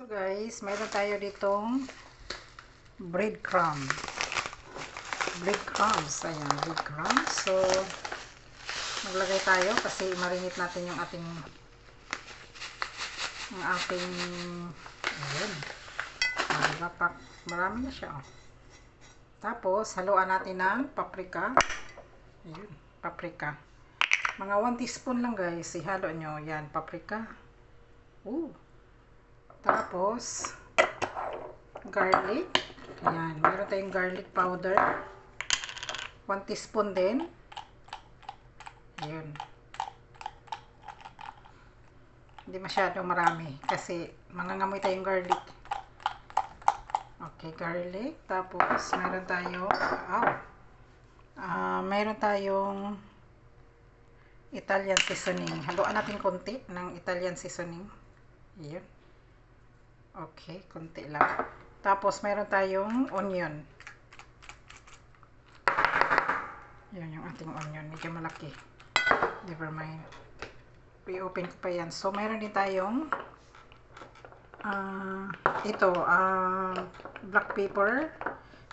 So guys, mayroon tayo ditong breadcrumbs. Ayan, breadcrumbs. So, maglagay tayo kasi marinate natin yung ating ayun. Diba, marami na siya. Oh. Tapos, haluan natin ng paprika. Ayun, paprika. Mga 1 teaspoon lang guys. Ihalo nyo. Yan, paprika. Tapos, garlic. Ayan, meron tayong garlic powder. 1 teaspoon din. Ayan. Hindi masyadong marami kasi mangangamoy tayong garlic. Okay, garlic. Tapos, meron tayong Italian seasoning. Haluan natin konti ng Italian seasoning. Ayan. Okay, konti lang. Tapos, meron tayong onion. Yan yung ating onion. Medyo malaki. Never mind. I-open ko pa yan. So, meron din tayong black pepper.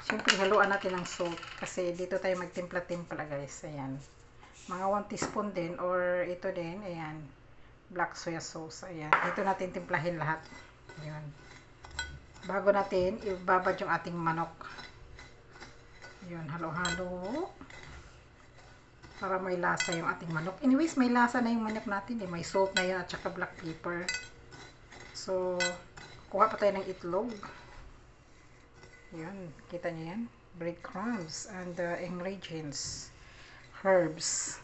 Siyempre, haluan natin ng salt. Kasi dito tayo magtimpla-timpla, guys. Ayan. Mga 1 teaspoon din. Or ito din. Ayan. Black soya sauce. Ayan. Dito natin timplahin lahat. Ayan. Bago natin, ibabad yung ating manok. Ayan. Halo-halo. Para may lasa yung ating manok. Anyways, may lasa na yung manok natin. May salt na yun at saka black pepper. So, kuha pa tayo ng itlog. Yan. Kita niyo yan? Breadcrumbs and the ingredients. Herbs.